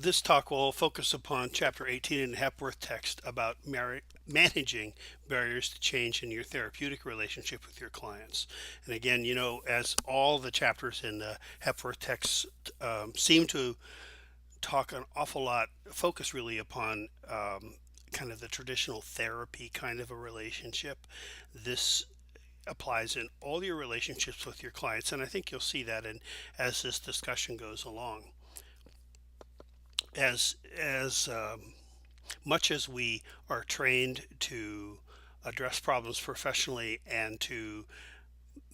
This talk will focus upon Chapter 18 in Hepworth text about managing barriers to change in your therapeutic relationship with your clients. And again, as all the chapters in the Hepworth text seem to talk an awful lot, focus really upon kind of the traditional therapy kind of a relationship. This applies in all your relationships with your clients, and I think you'll see that as this discussion goes along. As much as we are trained to address problems professionally and to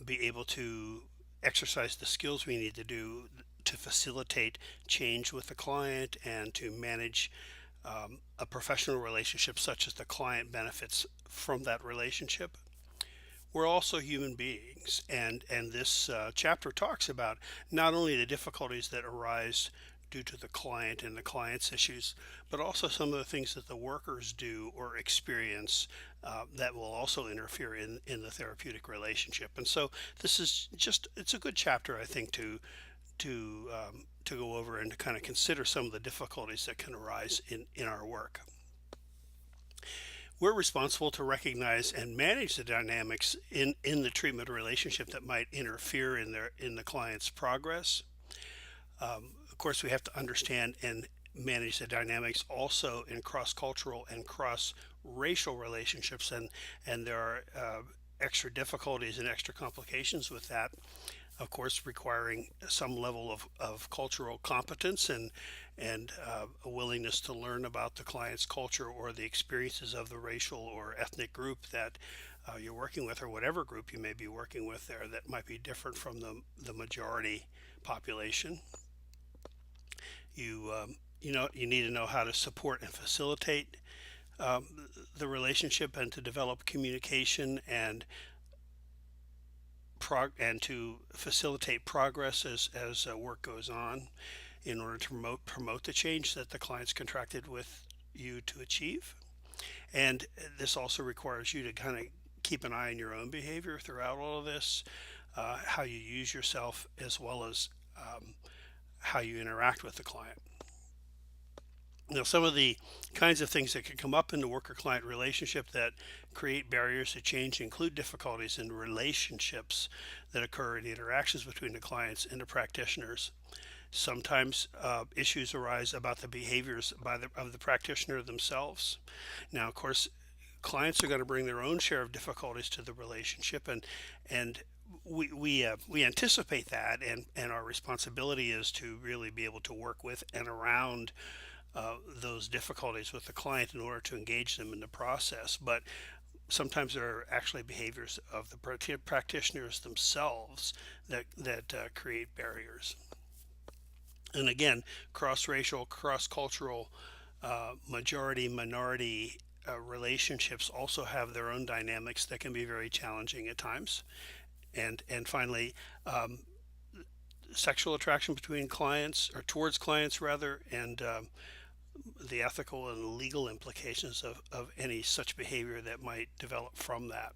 be able to exercise the skills we need to do to facilitate change with the client and to manage a professional relationship such as the client benefits from that relationship, we're also human beings, and this chapter talks about not only the difficulties that arise due to the client and the client's issues, but also some of the things that the workers do or experience that will also interfere in the therapeutic relationship. And so this is just, it's a good chapter, I think, to go over and to kind of consider some of the difficulties that can arise in our work. We're responsible to recognize and manage the dynamics in the treatment relationship that might interfere in the client's progress. Of course, we have to understand and manage the dynamics also in cross-cultural and cross-racial relationships, and there are extra difficulties and extra complications with that, of course, requiring some level of cultural competence and a willingness to learn about the client's culture or the experiences of the racial or ethnic group that you're working with, or whatever group you may be working with there that might be different from the majority population. You need to know how to support and facilitate the relationship and to develop communication and to facilitate progress as work goes on in order to promote the change that the client's contracted with you to achieve. And this also requires you to kind of keep an eye on your own behavior throughout all of this, how you use yourself, as well as how you interact with the client. Now, some of the kinds of things that can come up in the worker-client relationship that create barriers to change include difficulties in relationships that occur in the interactions between the clients and the practitioners. Sometimes issues arise about the behaviors of the practitioner themselves. Now, of course, clients are going to bring their own share of difficulties to the relationship, and we anticipate that, and our responsibility is to really be able to work with and around those difficulties with the client in order to engage them in the process. But sometimes there are actually behaviors of the practitioners themselves that create barriers. And again, cross-racial, cross-cultural, majority-minority relationships also have their own dynamics that can be very challenging at times. And finally, sexual attraction between clients, or towards clients rather, and the ethical and legal implications of any such behavior that might develop from that.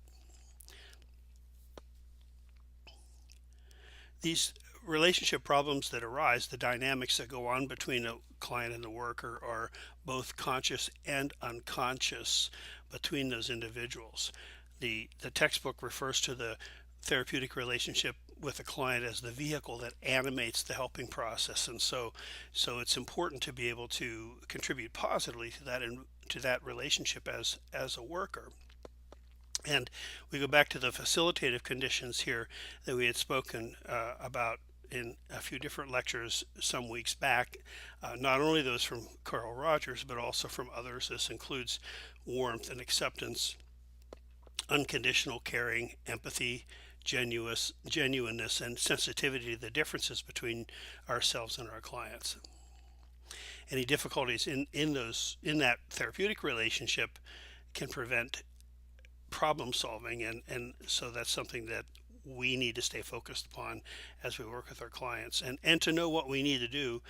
These relationship problems that arise, the dynamics that go on between a client and the worker, are both conscious and unconscious between those individuals. The textbook refers to the therapeutic relationship with the client as the vehicle that animates the helping process, and so it's important to be able to contribute positively to that relationship as a worker. And we go back to the facilitative conditions here that we had spoken about in a few different lectures some weeks back, not only those from Carl Rogers, but also from others. This includes warmth and acceptance, unconditional caring, empathy, genuineness, and sensitivity to the differences between ourselves and our clients. Any difficulties in that therapeutic relationship can prevent problem solving, and so that's something that we need to stay focused upon as we work with our clients, and to know what we need to do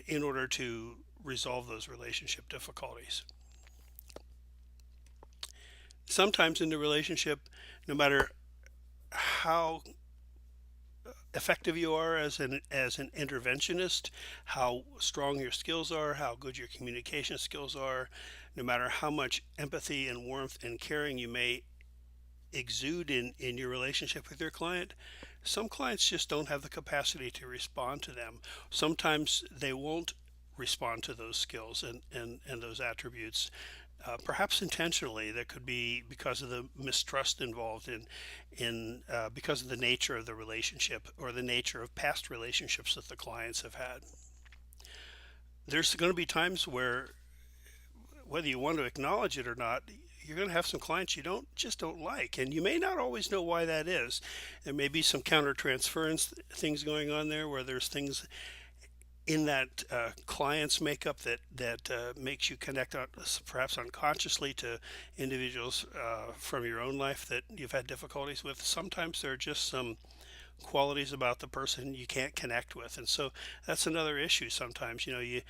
in order to resolve those relationship difficulties. Sometimes in the relationship, no matter how effective you are as an interventionist, how strong your skills are, how good your communication skills are, no matter how much empathy and warmth and caring you may exude in your relationship with your client. Some clients just don't have the capacity to respond to them. Sometimes they won't respond to those skills and those attributes, perhaps intentionally. That could be because of the mistrust involved in because of the nature of the relationship or the nature of past relationships that the clients have had. There's going to be times where, whether you want to acknowledge it or not, you're going to have some clients you don't like, and you may not always know why that is. There may be some countertransference things going on there, where there's things in that client's makeup that makes you connect perhaps unconsciously to individuals from your own life that you've had difficulties with. Sometimes there are just some qualities about the person you can't connect with, and so that's another issue. Sometimes you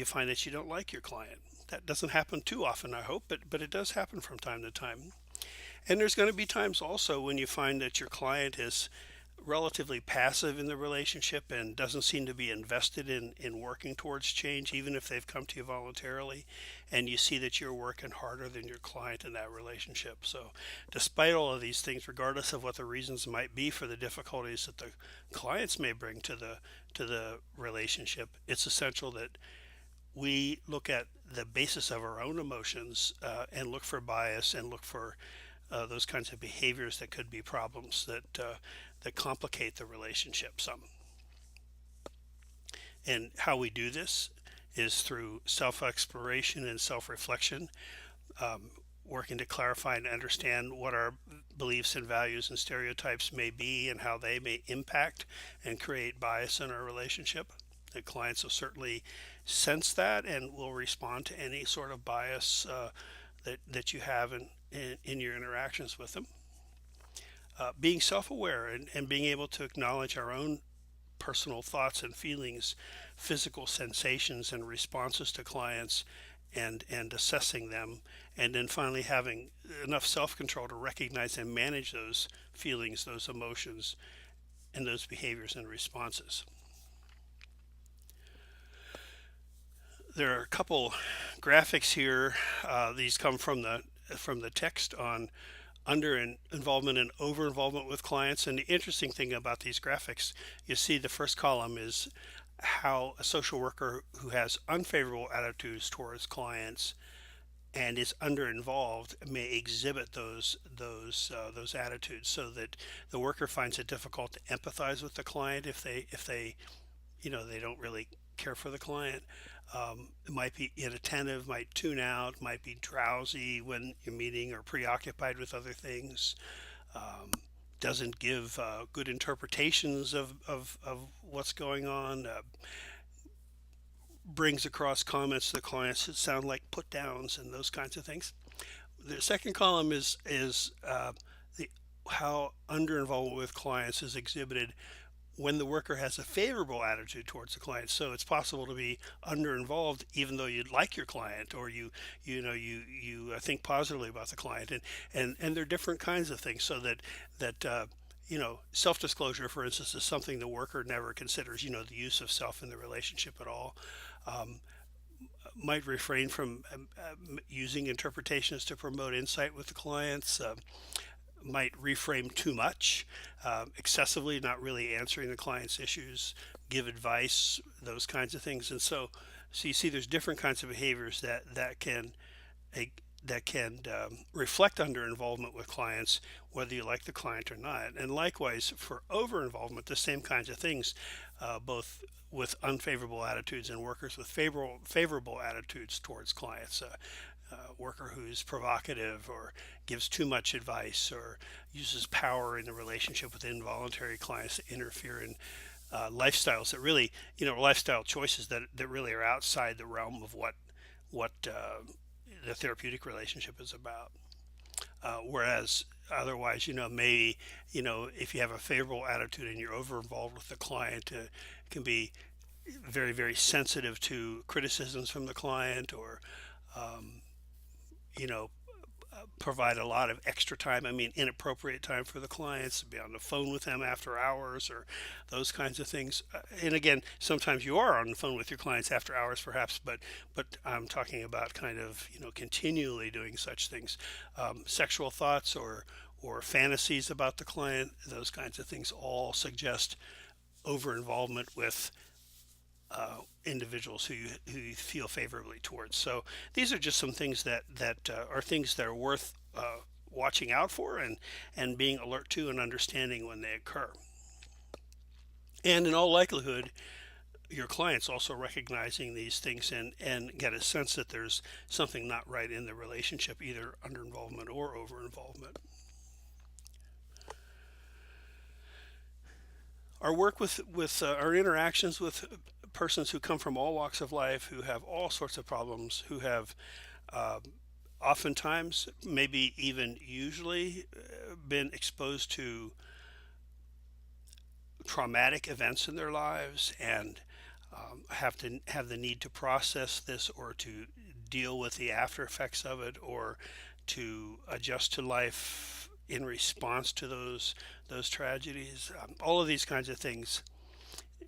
find that you don't like your client. That doesn't happen too often, I hope, but it does happen from time to time. And there's going to be times also when you find that your client is relatively passive in the relationship and doesn't seem to be invested in working towards change, even if they've come to you voluntarily, and you see that you're working harder than your client in that relationship. So despite all of these things, regardless of what the reasons might be for the difficulties that the clients may bring to the relationship, it's essential that we look at the basis of our own emotions and look for bias and look for those kinds of behaviors that could be problems that complicate the relationship some. And how we do this is through self-exploration and self-reflection, um, working to clarify and understand what our beliefs and values and stereotypes may be and how they may impact and create bias in our relationship. The clients will certainly sense that and will respond to any sort of bias that you have in your interactions with them. Being self-aware and being able to acknowledge our own personal thoughts and feelings, physical sensations and responses to clients, and assessing them, and then finally having enough self-control to recognize and manage those feelings, those emotions, and those behaviors and responses. There are a couple graphics here. These come from the text on under involvement and over involvement with clients. And the interesting thing about these graphics, you see the first column is how a social worker who has unfavorable attitudes towards clients and is under involved may exhibit those attitudes, so that the worker finds it difficult to empathize with the client if they they don't really care for the client. It might be inattentive, might tune out, might be drowsy when you're meeting or preoccupied with other things. Um, doesn't give good interpretations of what's going on. Brings across comments to the clients that sound like put downs and those kinds of things. The second column is the how under involvement with clients is exhibited when the worker has a favorable attitude towards the client. So it's possible to be under involved even though you like your client, or you think positively about the client, and there are different kinds of things. So that self-disclosure, for instance, is something the worker never considers. The use of self in the relationship at all. Um, might refrain from using interpretations to promote insight with the clients. Might reframe too much, excessively, not really answering the client's issues, give advice, those kinds of things. And so you see, there's different kinds of behaviors eh, that can reflect under involvement with clients, whether you like the client or not. And likewise, for over involvement, the same kinds of things, both with unfavorable attitudes and workers with favorable attitudes towards clients. Worker who's provocative or gives too much advice or uses power in the relationship with involuntary clients to interfere in lifestyles that really, lifestyle choices that really are outside the realm of what the therapeutic relationship is about. Whereas otherwise, maybe, if you have a favorable attitude and you're over involved with the client, it can be very, very sensitive to criticisms from the client, or um, you know, provide a lot of extra time. I mean, inappropriate time for the clients, to be on the phone with them after hours or those kinds of things. And again, sometimes you are on the phone with your clients after hours, perhaps, but I'm talking about kind of continually doing such things, sexual thoughts or fantasies about the client. Those kinds of things all suggest over involvement with individuals who you feel favorably towards. So these are just some things that are things that are worth watching out for and being alert to and understanding when they occur. And in all likelihood, your clients also recognizing these things and get a sense that there's something not right in the relationship, either under involvement or over involvement. Our work with our interactions with persons who come from all walks of life, who have all sorts of problems, who have uh, oftentimes, maybe even usually, been exposed to traumatic events in their lives and have to have the need to process this or to deal with the after effects of it or to adjust to life in response to those tragedies. All of these kinds of things.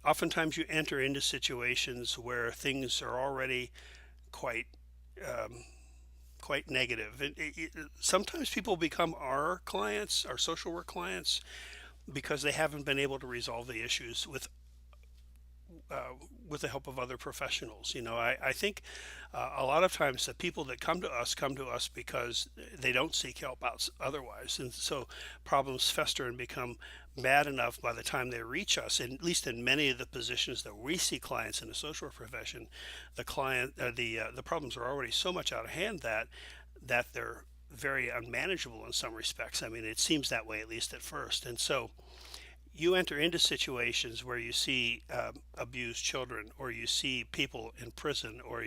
Oftentimes, you enter into situations where things are already quite um, quite negative. Sometimes people become our clients, our social work clients, because they haven't been able to resolve the issues uh, with the help of other professionals. I think a lot of times the people that come to us because they don't seek help out otherwise, and so problems fester and become bad enough by the time they reach us. And at least in many of the positions that we see clients in the social work profession, the problems are already so much out of hand that they're very unmanageable in some respects. I mean, it seems that way at least at first, and so you enter into situations where you see abused children, or you see people in prison, or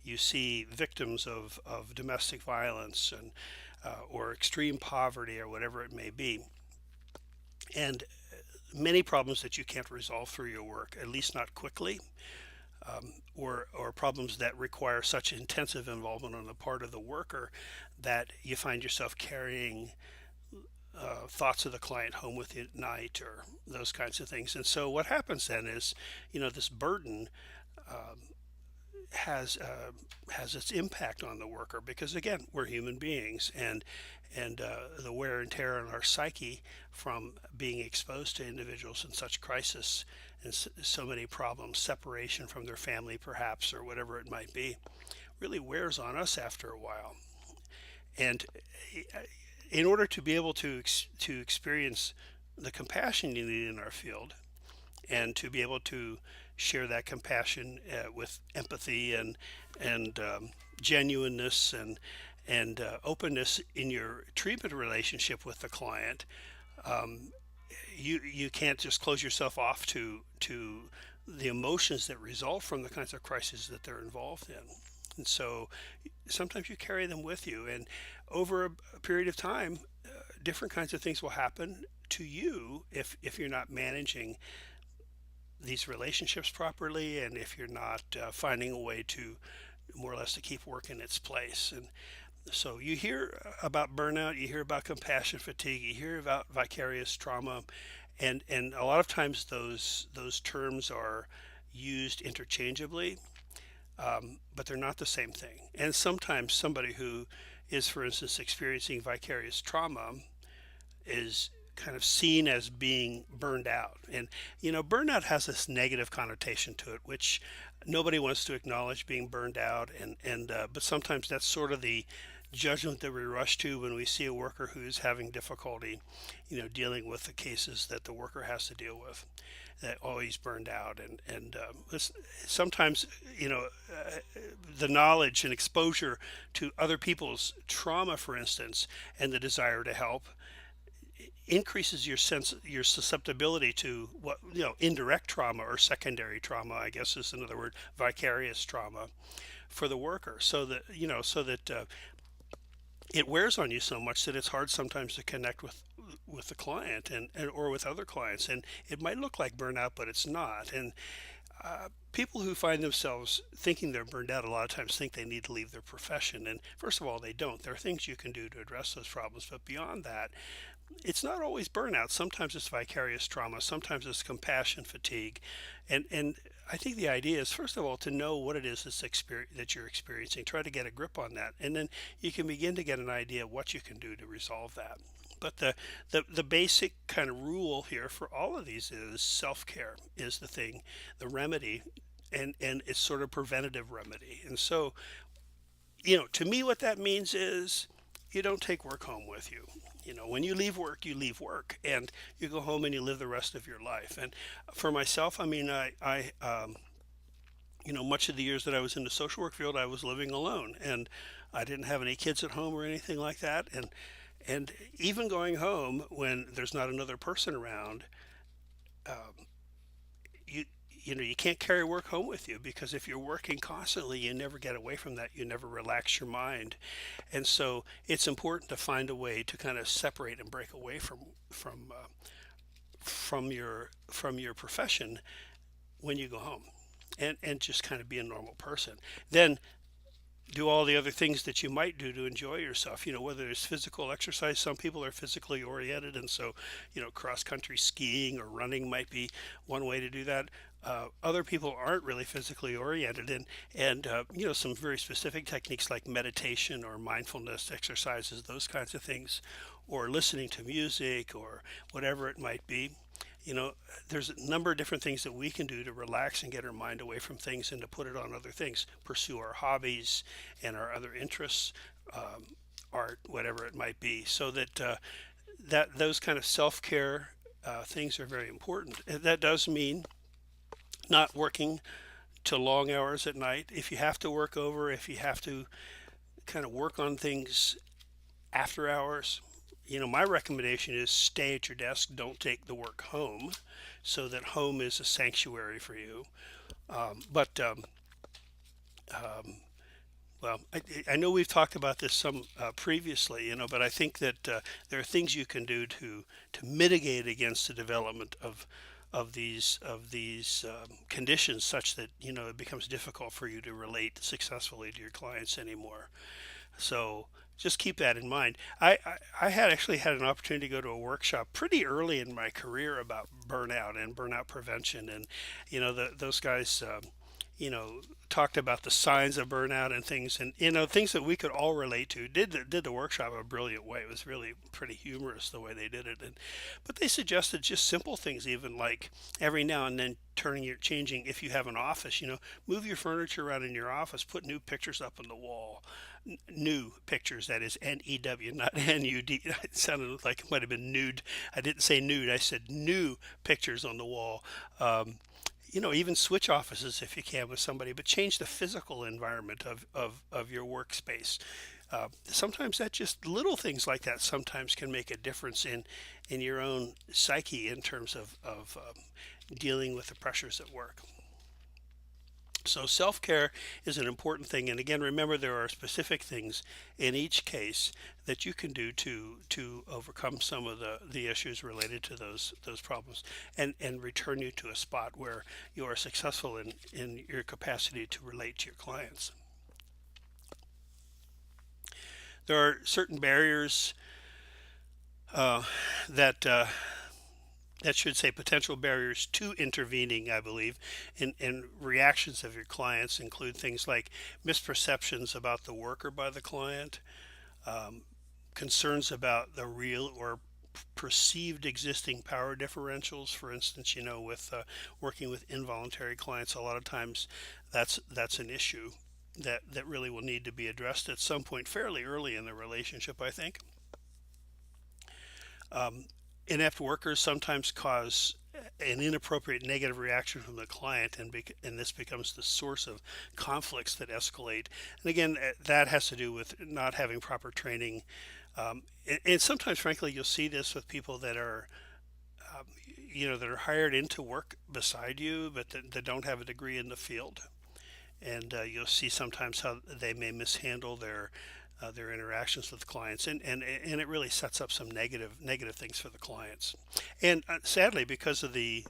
you see victims of domestic violence and or extreme poverty or whatever it may be, and many problems that you can't resolve through your work, at least not quickly, or problems that require such intensive involvement on the part of the worker that you find yourself carrying thoughts of the client home with you at night or those kinds of things. And so what happens then is, this burden um, has its impact on the worker because again, we're human beings, and the wear and tear on our psyche from being exposed to individuals in such crisis and so many problems, separation from their family perhaps, or whatever it might be, really wears on us after a while. And in order to be able to experience the compassion you need in our field, and to be able to share that compassion with empathy and genuineness and openness in your treatment relationship with the client, um, you can't just close yourself off to the emotions that result from the kinds of crises that they're involved in. And so sometimes you carry them with you, and over a period of time, different kinds of things will happen to you if you're not managing these relationships properly, and if you're not finding a way to more or less to keep work in its place. And so you hear about burnout, you hear about compassion fatigue, you hear about vicarious trauma, and a lot of times those terms are used interchangeably, but they're not the same thing. And sometimes somebody who is, for instance, experiencing vicarious trauma is kind of seen as being burned out. And, burnout has this negative connotation to it, which nobody wants to acknowledge being burned out. But sometimes that's sort of the judgment that we rush to when we see a worker who's having difficulty, dealing with the cases that the worker has to deal with. That he's burned out, and sometimes the knowledge and exposure to other people's trauma, for instance, and the desire to help increases your susceptibility to what indirect trauma or secondary trauma, I guess is another word, vicarious trauma for the worker, so that it wears on you so much that it's hard sometimes to connect with the client and or with other clients, and it might look like burnout, but it's not. And People who find themselves thinking they're burned out a lot of times think they need to leave their profession. And first of all, they don't. There are things you can do to address those problems. But beyond that, it's not always burnout. Sometimes it's vicarious trauma. Sometimes it's compassion fatigue. And I think the idea is, first of all, to know what it is that you're experiencing. Try to get a grip on that. And then you can begin to get an idea of what you can do to resolve that. But the basic kind of rule here for all of these is self-care is the thing, the remedy, and it's sort of preventative remedy. And so, to me, what that means is you don't take work home with you. When you leave work, and you go home and you live the rest of your life. And for myself, I mean, much of the years that I was in the social work field, I was living alone, and I didn't have any kids at home or anything like that. And even going home when there's not another person around, um, you you can't carry work home with you, because if you're working constantly, you never get away from that. You never relax your mind. And so it's important to find a way to kind of separate and break away from your profession when you go home, and just kind of be a normal person. Then do all the other things that you might do to enjoy yourself. Whether it's physical exercise. Some people are physically oriented, and so cross country skiing or running might be one way to do that. Other people aren't really physically oriented, and some very specific techniques like meditation or mindfulness exercises, those kinds of things, or listening to music or whatever it might be. you know, there's a number of different things that we can do to relax and get our mind away from things and to put it on other things, pursue our hobbies and our other interests, art, whatever it might be, so that those kind of self-care things are very important. And that does mean not working to long hours at night. If you have to work over, if you have to kind of work on things after hours, my recommendation is stay at your desk. Don't take the work home, so that home is a sanctuary for you. But well, I know we've talked about this some previously, but I think that there are things you can do to mitigate against the development of these conditions, such that it becomes difficult for you to relate successfully to your clients anymore. So just keep that in mind. I had actually had an opportunity to go to a workshop pretty early in my career about burnout and burnout prevention, and those guys talked about the signs of burnout and things, and things that we could all relate to. Did the workshop a brilliant way. It was really pretty humorous the way they did it, but they suggested just simple things, even like every now and then changing. If you have an office, move your furniture around in your office, put new pictures up on the wall. New pictures, that is NEW, not NUD. It sounded like it might have been nude. I didn't say nude, I said new pictures on the wall. Even switch offices if you can with somebody, but change the physical environment of your workspace. Sometimes that just little things like that sometimes can make a difference in your own psyche in terms of dealing with the pressures at work. So self-care is an important thing, and again, remember there are specific things in each case that you can do to overcome some of the issues related to those problems, and return you to a spot where you are successful in your capacity to relate to your clients. There are certain barriers that that should say potential barriers to intervening, I believe, in reactions of your clients include things like misperceptions about the worker by the client, um, concerns about the real or perceived existing power differentials. For instance, with working with involuntary clients, a lot of times that's an issue that really will need to be addressed at some point fairly early in the relationship, I think. Um, Inept workers sometimes cause an inappropriate negative reaction from the client, and this becomes the source of conflicts that escalate. And again, that has to do with not having proper training. And sometimes, frankly, you'll see this with people um, that are hired in to work beside you, but that don't have a degree in the field. And you'll see sometimes how they may mishandle their interactions with clients, and it really sets up some negative things for the clients. And sadly, because of the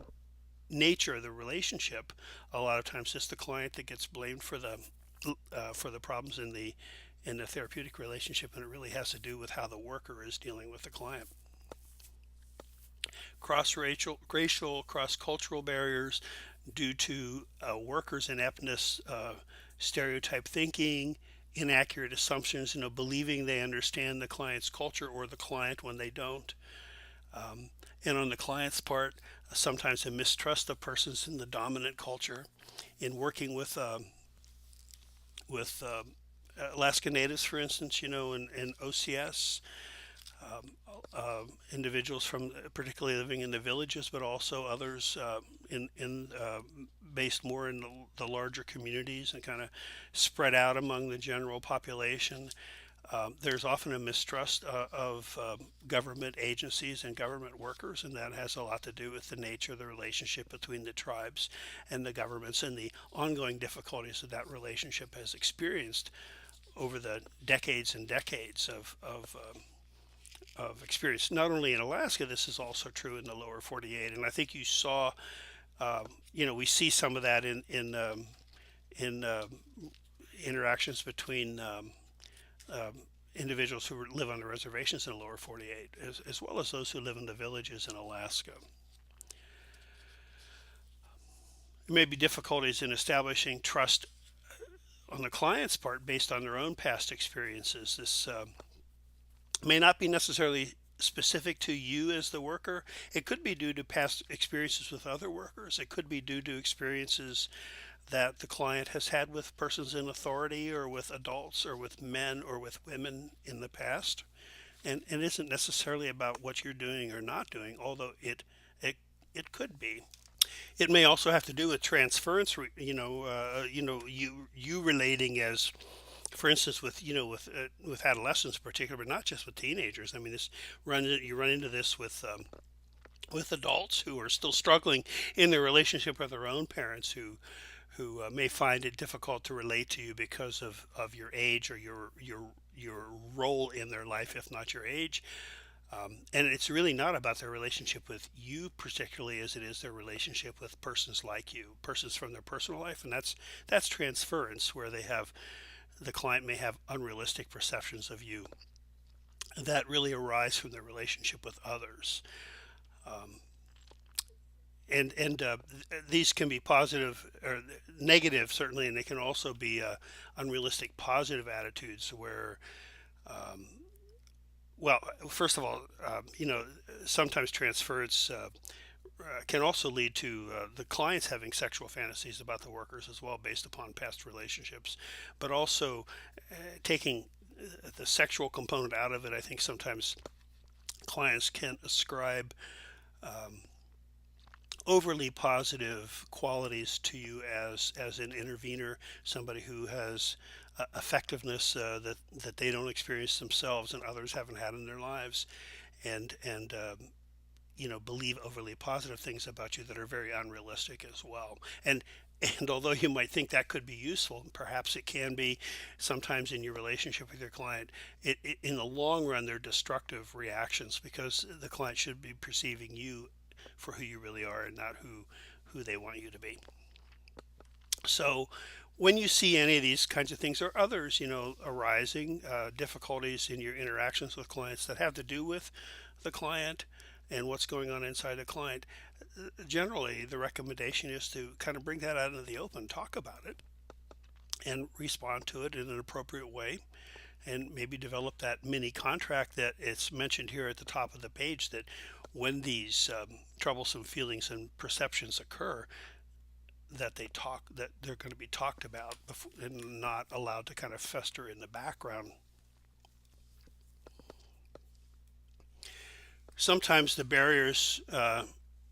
nature of the relationship, a lot of times it's the client that gets blamed for the problems in the therapeutic relationship, and it really has to do with how the worker is dealing with the client. Cross-racial, cross-cultural barriers due to workers' ineptness, stereotype thinking, inaccurate assumptions, believing they understand the client's culture or the client when they don't. And on the client's part, sometimes a mistrust of persons in the dominant culture. In working with Alaska Natives, for instance, in OCS, individuals from particularly living in the villages, but also others in based more in the larger communities and kind of spread out among the general population. There's often a mistrust of government agencies and government workers, and that has a lot to do with the nature of the relationship between the tribes and the governments and the ongoing difficulties that that relationship has experienced over the decades and decades of experience. Not only in Alaska, this is also true in the lower 48. And I think you saw, we see some of that in interactions between individuals who live on the reservations in the lower 48, as well as those who live in the villages in Alaska. There may be difficulties in establishing trust on the client's part based on their own past experiences. This may not be necessarily specific to you as the worker. It could be due to past experiences with other workers. It could be due to experiences that the client has had with persons in authority or with adults or with men or with women in the past. And it isn't necessarily about what you're doing or not doing, although it could be. It may also have to do with transference, you relating as, for instance, with adolescents in particular, but not just with teenagers. I mean, you run into this with adults who are still struggling in their relationship with their own parents, who may find it difficult to relate to you because of your age or your role in their life, if not your age. And it's really not about their relationship with you particularly as it is their relationship with persons like you, persons from their personal life, and that's transference, where the client may have unrealistic perceptions of you that really arise from their relationship with others. And these can be positive or negative, certainly, and they can also be unrealistic positive attitudes where, well, first of all, sometimes transference can also lead to the clients having sexual fantasies about the workers as well, based upon past relationships, but also taking the sexual component out of it. I think sometimes clients can ascribe overly positive qualities to you as an intervener, somebody who has effectiveness that they don't experience themselves and others haven't had in their lives, and believe overly positive things about you that are very unrealistic as well. And although you might think that could be useful, perhaps it can be sometimes in your relationship with your client, in the long run, they're destructive reactions, because the client should be perceiving you for who you really are and not who they want you to be. So when you see any of these kinds of things or others, arising, difficulties in your interactions with clients that have to do with the client and what's going on inside the client, generally the recommendation is to kind of bring that out into the open, talk about it, and respond to it in an appropriate way, and maybe develop that mini contract that it's mentioned here at the top of the page, that when these troublesome feelings and perceptions occur, that they're going to be talked about and not allowed to kind of fester in the background. Sometimes the barriers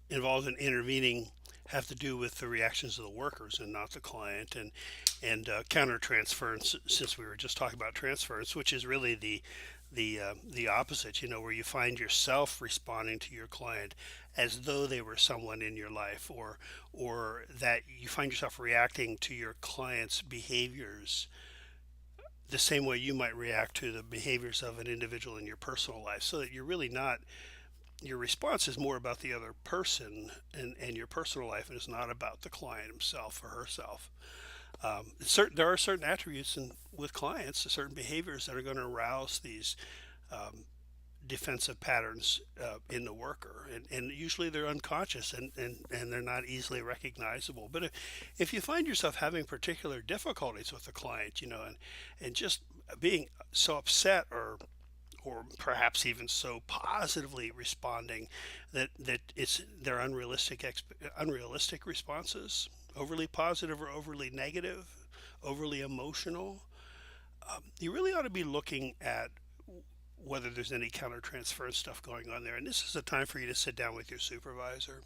involved in intervening have to do with the reactions of the workers and not the client, and countertransference, since we were just talking about transference, which is really the opposite, where you find yourself responding to your client as though they were someone in your life, or that you find yourself reacting to your client's behaviors the same way you might react to the behaviors of an individual in your personal life, so that you're really not your response is more about the other person and your personal life, and it's not about the client himself or herself. There are certain attributes with clients, certain behaviors that are going to arouse these um, defensive patterns in the worker, and usually they're unconscious and they're not easily recognizable. But if you find yourself having particular difficulties with the client, and just being so upset or perhaps even so positively responding that they're unrealistic responses, overly positive or overly negative, overly emotional, you really ought to be looking at whether there's any countertransference stuff going on there. And this is a time for you to sit down with your supervisor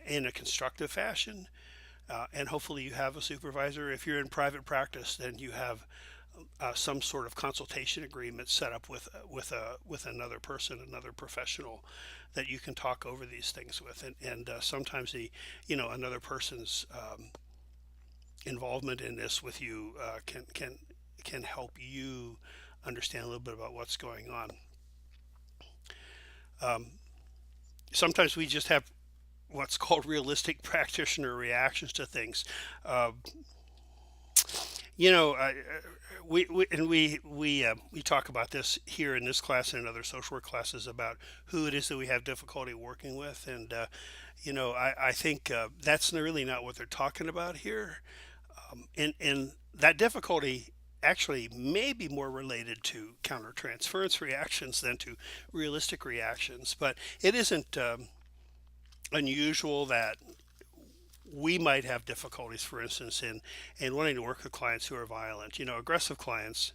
in a constructive fashion. And hopefully you have a supervisor. If you're in private practice, then you have some sort of consultation agreement set up with another person, another professional that you can talk over these things with. And sometimes another person's involvement in this with you can help you understand a little bit about what's going on. Um, Sometimes we just have what's called realistic practitioner reactions to things. Uh, you know, I, we talk about this here in this class and in other social work classes about who it is that we have difficulty working with, and I think that's really not what they're talking about here. And that difficulty actually may be more related to countertransference reactions than to realistic reactions, but it isn't unusual that we might have difficulties, for instance, in wanting to work with clients who are violent. Aggressive clients.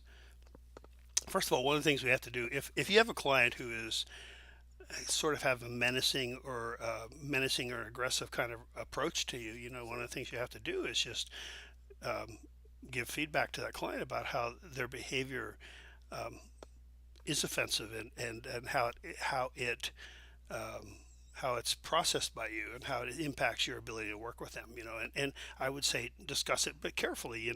First of all, one of the things we have to do, if you have a client who is sort of have a menacing or aggressive kind of approach to you, one of the things you have to do is just um, give feedback to that client about how their behavior um, is offensive and um, how it's processed by you and how it impacts your ability to work with them. And I would say discuss it, but carefully.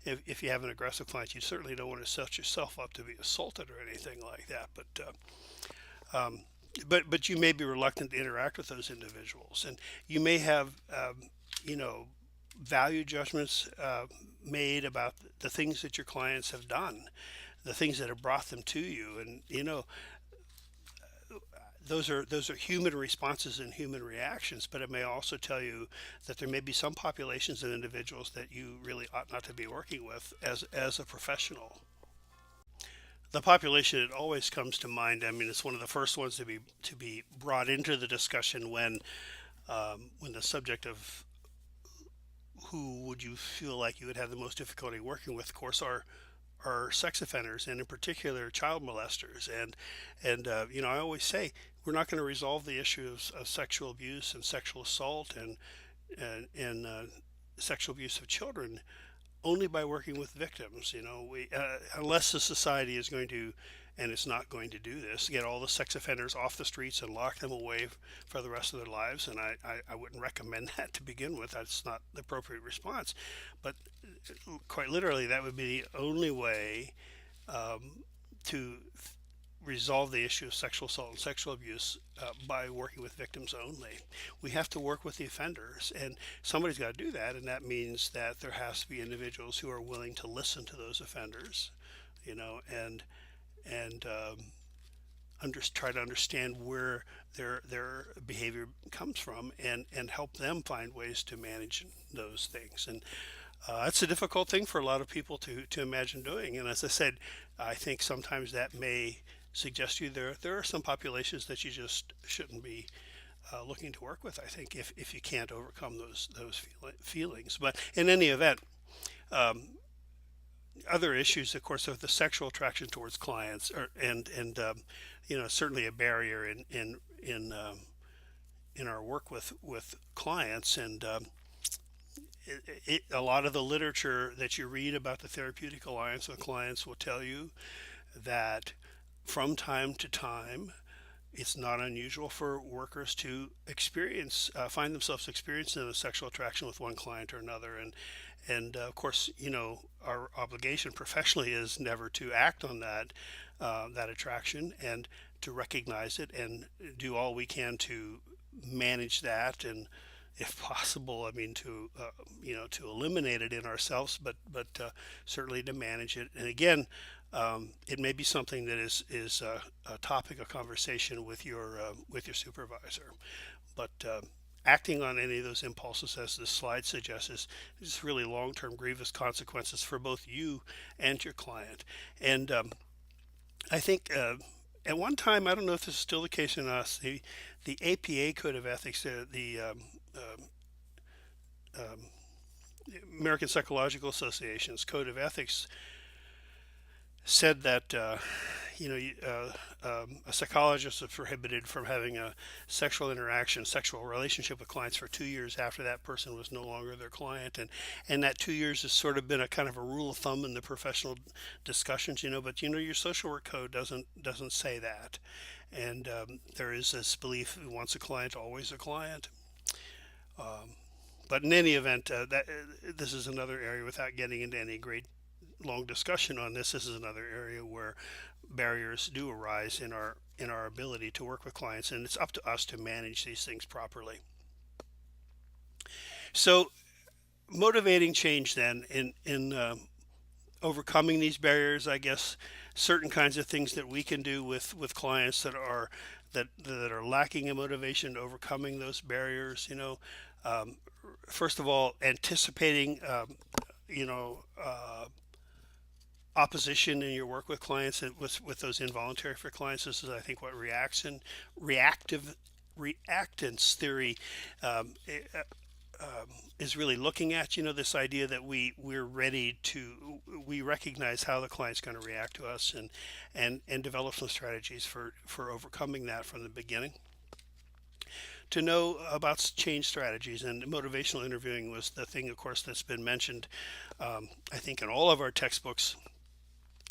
If you have an aggressive client, you certainly don't want to set yourself up to be assaulted or anything like that. Um, but you may be reluctant to interact with those individuals, and you may have you know value judgments made about the things that your clients have done, the things that have brought them to you, and those are human responses and human reactions. But it may also tell you that there may be some populations of individuals that you really ought not to be working with as a professional. The population, it always comes to mind. I mean, it's one of the first ones to be brought into the discussion when the subject of who would you feel like you would have the most difficulty working with, of course, are sex offenders, and in particular child molesters. And I always say we're not going to resolve the issue of sexual abuse and sexual assault and sexual abuse of children only by working with victims. We unless the society is going to, and it's not going to do this, get all the sex offenders off the streets and lock them away for the rest of their lives. And I wouldn't recommend that to begin with. That's not the appropriate response. But quite literally, that would be the only way to resolve the issue of sexual assault and sexual abuse by working with victims only. We have to work with the offenders, and somebody's got to do that, and that means that there has to be individuals who are willing to listen to those offenders, and try to understand where their behavior comes from, and help them find ways to manage those things. And it's a difficult thing for a lot of people to imagine doing. And as I said, I think sometimes that may suggest to you there are some populations that you just shouldn't be looking to work with. I think if you can't overcome those feelings. But in any event, um, other issues, of course, of the sexual attraction towards clients, certainly a barrier in our work with clients. And a lot of the literature that you read about the therapeutic alliance with clients will tell you that from time to time, it's not unusual for workers to find themselves experiencing a sexual attraction with one client or another. And of course, our obligation professionally is never to act on that attraction, and to recognize it and do all we can to manage that, and if possible, I mean, to to eliminate it in ourselves, but certainly to manage it. And again, it may be something that is a topic of conversation with your supervisor, but acting on any of those impulses, as the slide suggests, is really long-term grievous consequences for both you and your client. And I think at one time, I don't know if this is still the case in us, the APA Code of Ethics, um, American Psychological Association's Code of Ethics, said that a psychologist is prohibited from having a sexual relationship with clients for 2 years after that person was no longer their client, and that 2 years has sort of been a kind of a rule of thumb in the professional discussions, but your social work code doesn't say that, and there is this belief: once a client, always a client. Um, but in any event, this is another area, without getting into any great long discussion on this. This is another area where barriers do arise in our ability to work with clients, and it's up to us to manage these things properly. So, motivating change then in overcoming these barriers, I guess certain kinds of things that we can do with clients that are lacking in motivation, to overcoming those barriers. Um, First of all, anticipating you know. Opposition in your work with clients, and with those involuntary for clients. This is, I think, what reactive reactance theory is really looking at. This idea that we recognize how the client's going to react to us, and develop some strategies for overcoming that from the beginning. To know about change strategies, and motivational interviewing was the thing, of course, that's been mentioned, I think, in all of our textbooks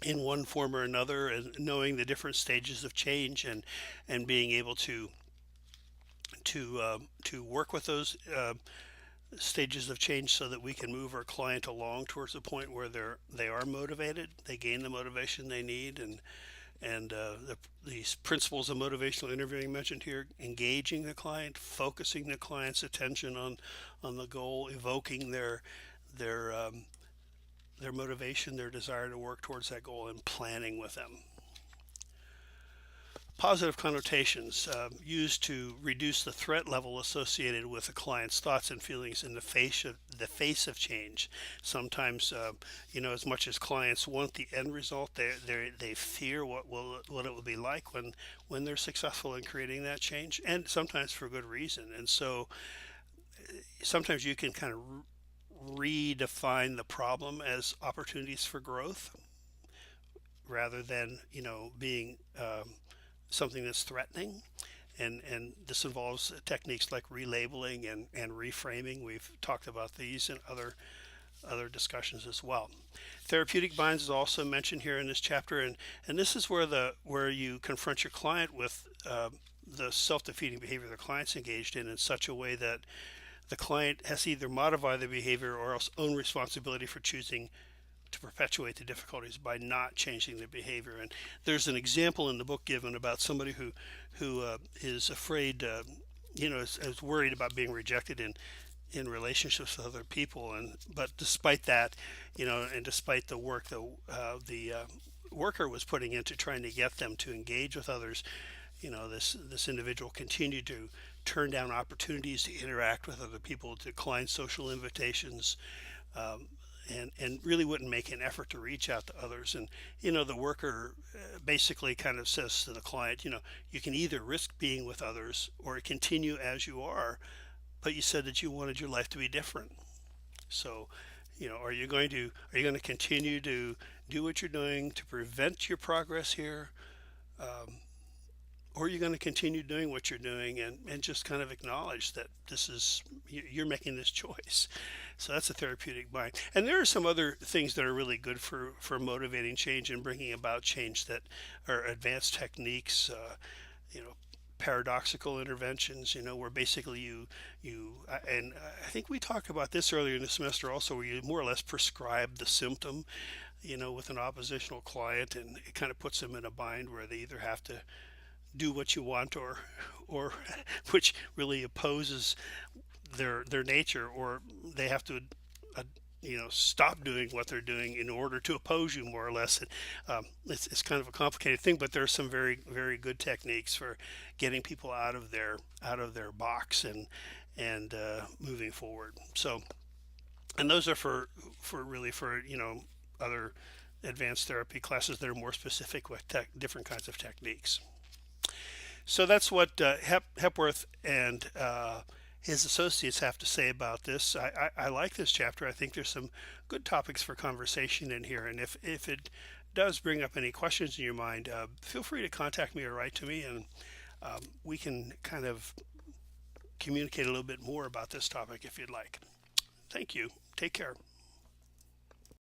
in one form or another, and knowing the different stages of change, and being able to work with those stages of change, so that we can move our client along towards the point where they are motivated, they gain the motivation they need. And these principles of motivational interviewing mentioned here: engaging the client, focusing the client's attention on the goal, evoking their their motivation, their desire to work towards that goal, and planning with them. Positive connotations used to reduce the threat level associated with a client's thoughts and feelings in the face of change. Sometimes, as much as clients want the end result, they fear what it will be like when they're successful in creating that change, and sometimes for good reason. And so, sometimes you can kind of redefine the problem as opportunities for growth, rather than being something that's threatening. And this involves techniques like relabeling and reframing. We've talked about these in other discussions as well. Therapeutic binds is also mentioned here in this chapter, and this is where you confront your client with the self-defeating behavior the client's engaged in such a way that the client has to either modify the behavior or else own responsibility for choosing to perpetuate the difficulties by not changing the behavior. And there's an example in the book given about somebody who is afraid, is worried about being rejected in relationships with other people. But despite that, and despite the work the worker was putting into trying to get them to engage with others, this individual continued to turn down opportunities to interact with other people, decline social invitations, and really wouldn't make an effort to reach out to others. And the worker basically kind of says to the client, you can either risk being with others or continue as you are, but you said that you wanted your life to be different. So, are you going to continue to do what you're doing to prevent your progress here? Or are you going to continue doing what you're doing, and just kind of acknowledge that you're making this choice? So that's a therapeutic bind. And there are some other things that are really good for motivating change and bringing about change, that are advanced techniques, paradoxical interventions, where basically and I think we talked about this earlier in the semester also, where you more or less prescribe the symptom, with an oppositional client, and it kind of puts them in a bind where they either have to do what you want, or which really opposes their nature, or they have to uh, stop doing what they're doing in order to oppose you, more or less. And, it's kind of a complicated thing, but there's some very very good techniques for getting people out of their box and moving forward. So, and those are for really for other advanced therapy classes that are more specific with different kinds of techniques. So that's what Hepworth and his associates have to say about this. I like this chapter. I think there's some good topics for conversation in here. And if it does bring up any questions in your mind, feel free to contact me or write to me, and we can kind of communicate a little bit more about this topic if you'd like. Thank you. Take care.